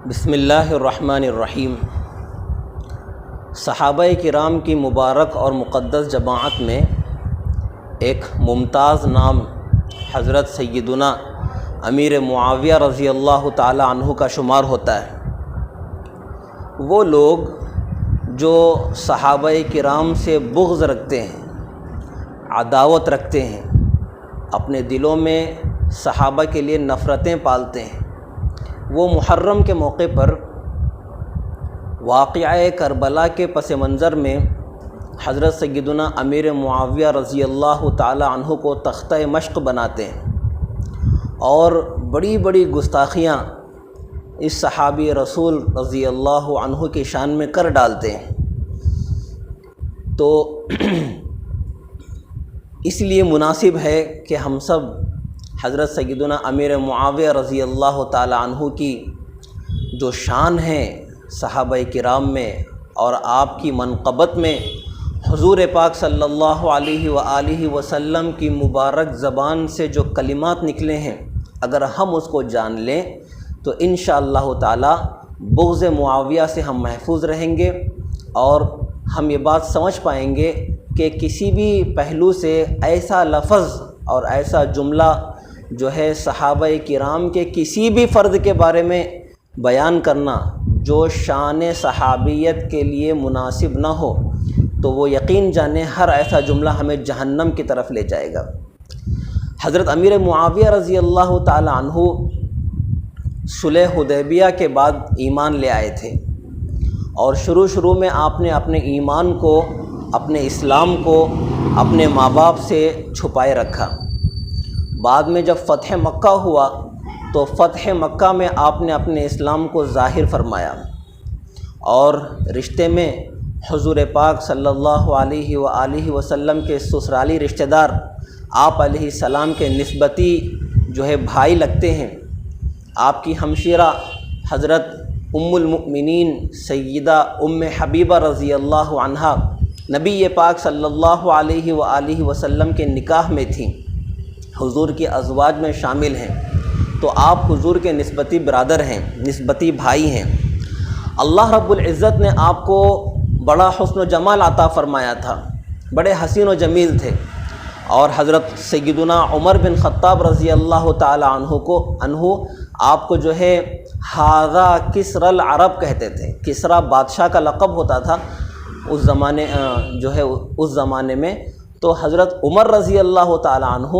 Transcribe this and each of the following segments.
بسم اللہ الرحمن الرحیم۔ صحابہ کرام کی مبارک اور مقدس جماعت میں ایک ممتاز نام حضرت سیدنا امیر معاویہ رضی اللہ تعالی عنہ کا شمار ہوتا ہے۔ وہ لوگ جو صحابہ کرام سے بغض رکھتے ہیں، عداوت رکھتے ہیں، اپنے دلوں میں صحابہ کے لیے نفرتیں پالتے ہیں، وہ محرم کے موقع پر واقعہ کربلا کے پس منظر میں حضرت سیدنا امیر معاویہ رضی اللہ تعالی عنہ کو تختہ مشق بناتے ہیں اور بڑی بڑی گستاخیاں اس صحابی رسول رضی اللہ عنہ کی شان میں کر ڈالتے ہیں۔ تو اس لیے مناسب ہے کہ ہم سب حضرت سیدنا امیر معاویہ رضی اللہ تعالی عنہ کی جو شان ہے صحابہ کرام میں اور آپ کی منقبت میں، حضور پاک صلی اللہ علیہ وآلہ وسلم کی مبارک زبان سے جو کلمات نکلے ہیں، اگر ہم اس کو جان لیں تو انشاءاللہ تعالی بغض معاویہ سے ہم محفوظ رہیں گے اور ہم یہ بات سمجھ پائیں گے کہ کسی بھی پہلو سے ایسا لفظ اور ایسا جملہ جو ہے صحابہ کرام کے کسی بھی فرد کے بارے میں بیان کرنا جو شان صحابیت کے لیے مناسب نہ ہو، تو وہ یقین جانیں ہر ایسا جملہ ہمیں جہنم کی طرف لے جائے گا۔ حضرت امیر معاویہ رضی اللہ تعالی عنہ صلح حدیبیہ کے بعد ایمان لے آئے تھے اور شروع میں آپ نے اپنے ایمان کو، اپنے اسلام کو اپنے ماں باپ سے چھپائے رکھا۔ بعد میں جب فتح مکہ ہوا تو فتح مکہ میں آپ نے اپنے اسلام کو ظاہر فرمایا اور رشتے میں حضور پاک صلی اللہ علیہ وآلہ وسلم کے سسرالی رشتہ دار آپ علیہ السلام کے نسبتی جو ہے بھائی لگتے ہیں۔ آپ کی ہمشیرہ حضرت ام المؤمنین سیدہ ام حبیبہ رضی اللہ عنہا نبی پاک صلی اللہ علیہ وآلہ وسلم کے نکاح میں تھیں، حضور کی ازواج میں شامل ہیں، تو آپ حضور کے نسبتی برادر ہیں، نسبتی بھائی ہیں۔ اللہ رب العزت نے آپ کو بڑا حسن و جمال عطا فرمایا تھا، بڑے حسین و جمیل تھے، اور حضرت سیدنا عمر بن خطاب رضی اللہ تعالی عنہ آپ کو جو ہے ھذا کسری العرب کہتے تھے۔ کسریٰ بادشاہ کا لقب ہوتا تھا اس زمانے میں۔ تو حضرت عمر رضی اللہ تعالی عنہ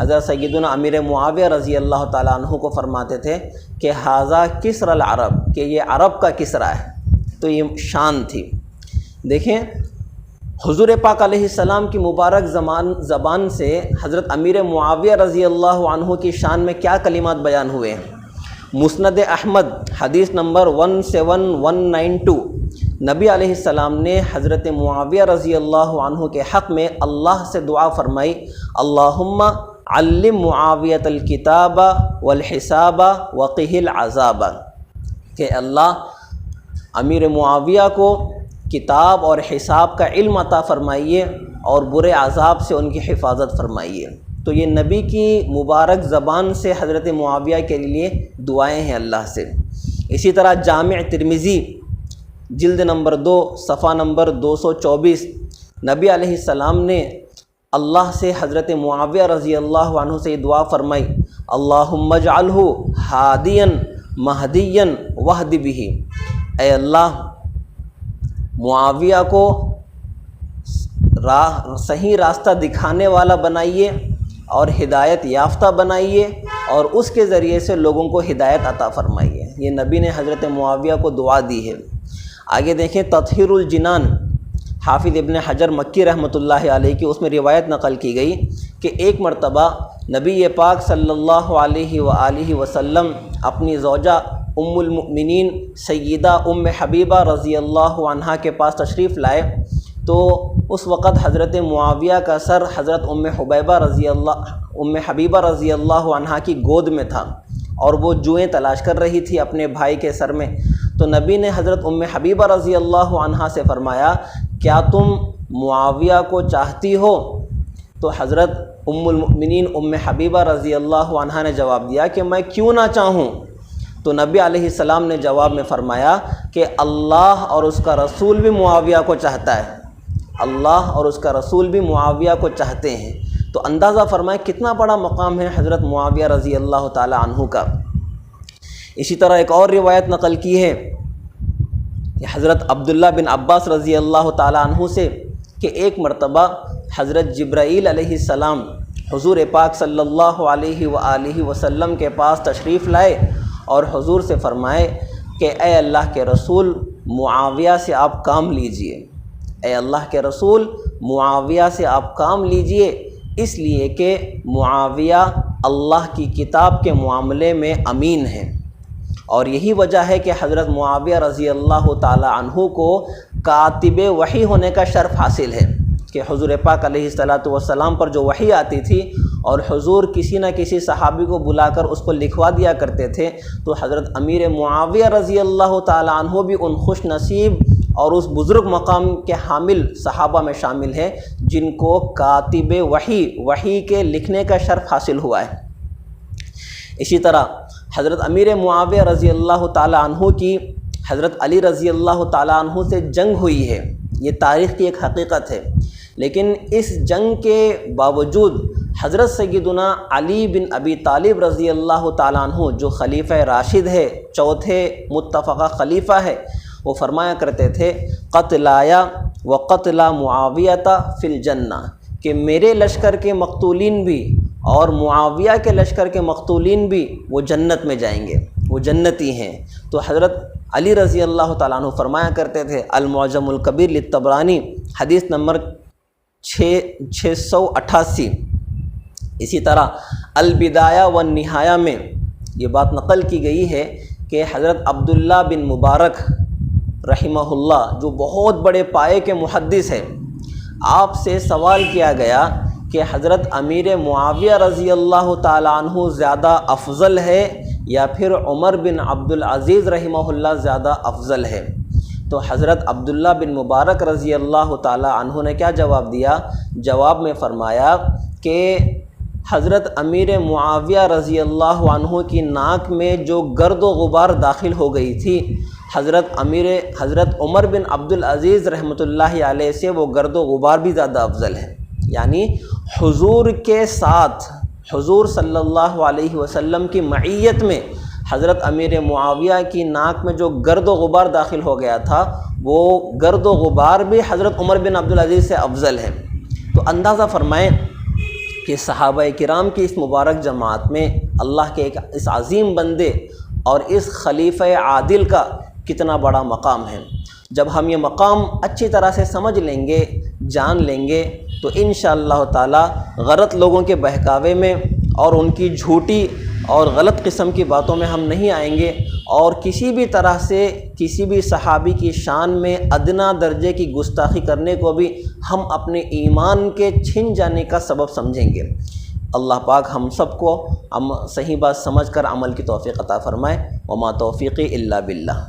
حضرت سیدنا امیر معاویہ رضی اللہ تعالی عنہ کو فرماتے تھے کہ ھذا کسری العرب، کہ یہ عرب کا کسریٰ ہے۔ تو یہ شان تھی۔ دیکھیں حضور پاک علیہ السلام کی مبارک زبان سے حضرت امیر معاویہ رضی اللہ عنہ کی شان میں کیا کلمات بیان ہوئے ہیں۔ مسند احمد حدیث نمبر 17192 نبی علیہ السلام نے حضرت معاویہ رضی اللہ عنہ کے حق میں اللہ سے دعا فرمائی، اللہم علم معاویۃ الکتاب والحساب وقہ العذاب، کہ اللہ امیر معاویہ کو کتاب اور حساب کا علم عطا فرمائیے اور برے عذاب سے ان کی حفاظت فرمائیے۔ تو یہ نبی کی مبارک زبان سے حضرت معاویہ کے لیے دعائیں ہیں اللہ سے۔ اسی طرح جامع ترمذی جلد نمبر 2 صفحہ نمبر 224 نبی علیہ السلام نے اللہ سے حضرت معاویہ رضی اللہ عنہ سے یہ دعا فرمائی، اللہم اجعلہ ہادیا مہدیا واہد بہ، اے اللہ معاویہ کو صحیح راستہ دکھانے والا بنائیے اور ہدایت یافتہ بنائیے اور اس کے ذریعے سے لوگوں کو ہدایت عطا فرمائیے۔ یہ نبی نے حضرت معاویہ کو دعا دی ہے۔ آگے دیکھیں تطہیر الجنان حافظ ابن حجر مکی رحمۃ اللہ علیہ کی، اس میں روایت نقل کی گئی کہ ایک مرتبہ نبی پاک صلی اللہ علیہ وآلہ وسلم اپنی زوجہ ام المؤمنین سیدہ ام حبیبہ رضی اللہ عنہا کے پاس تشریف لائے، تو اس وقت حضرت معاویہ کا سر حضرت ام حبیبہ رضی اللہ عنہا کی گود میں تھا اور وہ جوئیں تلاش کر رہی تھی اپنے بھائی کے سر میں۔ تو نبی نے حضرت ام حبیبہ رضی اللہ عنہا سے فرمایا، کیا تم معاویہ کو چاہتی ہو؟ تو حضرت ام المؤمنین ام حبیبہ رضی اللہ عنہا نے جواب دیا کہ میں کیوں نہ چاہوں۔ تو نبی علیہ السلام نے جواب میں فرمایا کہ اللہ اور اس کا رسول بھی معاویہ کو چاہتا ہے، اللہ اور اس کا رسول بھی معاویہ کو چاہتے ہیں۔ تو اندازہ فرمائیں کتنا بڑا مقام ہے حضرت معاویہ رضی اللہ تعالی عنہ کا۔ اسی طرح ایک اور روایت نقل کی ہے کہ حضرت عبداللہ بن عباس رضی اللہ تعالی عنہ سے کہ ایک مرتبہ حضرت جبرائیل علیہ السلام حضور پاک صلی اللہ علیہ وآلہ وسلم کے پاس تشریف لائے اور حضور سے فرمائے کہ اے اللہ کے رسول معاویہ سے آپ کام لیجئے، اے اللہ کے رسول معاویہ سے آپ کام لیجئے، اس لیے کہ معاویہ اللہ کی کتاب کے معاملے میں امین ہے، اور یہی وجہ ہے کہ حضرت معاویہ رضی اللہ تعالی عنہ کو کاتب وحی ہونے کا شرف حاصل ہے کہ حضور پاک علیہ السلام پر جو وحی آتی تھی اور حضور کسی نہ کسی صحابی کو بلا کر اس کو لکھوا دیا کرتے تھے، تو حضرت امیر معاویہ رضی اللہ تعالی عنہ بھی ان خوش نصیب اور اس بزرگ مقام کے حامل صحابہ میں شامل ہیں جن کو کاتب وحی کے لکھنے کا شرف حاصل ہوا ہے۔ اسی طرح حضرت امیر معاویہ رضی اللہ تعالی عنہ کی حضرت علی رضی اللہ تعالی عنہ سے جنگ ہوئی ہے، یہ تاریخ کی ایک حقیقت ہے، لیکن اس جنگ کے باوجود حضرت سیدنا علی بن ابی طالب رضی اللہ تعالی عنہ جو خلیفہ راشد ہے، چوتھے متفقہ خلیفہ ہے، وہ فرمایا کرتے تھے قتلایا و قتلا معاویہ فی الجنہ، کہ میرے لشکر کے مقتولین بھی اور معاویہ کے لشکر کے مقتولین بھی وہ جنت میں جائیں گے، وہ جنتی ہیں۔ تو حضرت علی رضی اللہ تعالیٰ عنہ فرمایا کرتے تھے المعجم الکبیر للطبرانی حدیث نمبر 688۔ اسی طرح البدایہ والنہایہ میں یہ بات نقل کی گئی ہے کہ حضرت عبداللہ بن مبارک رحمہ اللہ جو بہت بڑے پائے کے محدث ہیں، آپ سے سوال کیا گیا کہ حضرت امیر معاویہ رضی اللہ تعالیٰ عنہ زیادہ افضل ہے یا پھر عمر بن عبدالعزیز رحمہ اللہ زیادہ افضل ہے؟ تو حضرت عبداللہ بن مبارک رضی اللہ تعالیٰ عنہ نے کیا جواب دیا؟ جواب میں فرمایا کہ حضرت امیر معاویہ رضی اللہ عنہ کی ناک میں جو گرد و غبار داخل ہو گئی تھی، حضرت عمر بن عبدالعزیز رحمۃ اللہ علیہ سے وہ گرد و غبار بھی زیادہ افضل ہے۔ یعنی حضور کے ساتھ حضور صلی اللہ علیہ وسلم کی معیت میں حضرت امیر معاویہ کی ناک میں جو گرد و غبار داخل ہو گیا تھا، وہ گرد و غبار بھی حضرت عمر بن عبدالعزیز سے افضل ہے۔ تو اندازہ فرمائیں کہ صحابہ کرام کی اس مبارک جماعت میں اللہ کے ایک اس عظیم بندے اور اس خلیفہ عادل کا کتنا بڑا مقام ہے۔ جب ہم یہ مقام اچھی طرح سے سمجھ لیں گے، جان لیں گے، تو انشاءاللہ تعالی غلط لوگوں کے بہکاوے میں اور ان کی جھوٹی اور غلط قسم کی باتوں میں ہم نہیں آئیں گے، اور کسی بھی طرح سے کسی بھی صحابی کی شان میں ادنا درجے کی گستاخی کرنے کو بھی ہم اپنے ایمان کے چھن جانے کا سبب سمجھیں گے۔ اللہ پاک ہم سب کو صحیح بات سمجھ کر عمل کی توفیق عطا فرمائے۔ وما توفیقی الا باللہ۔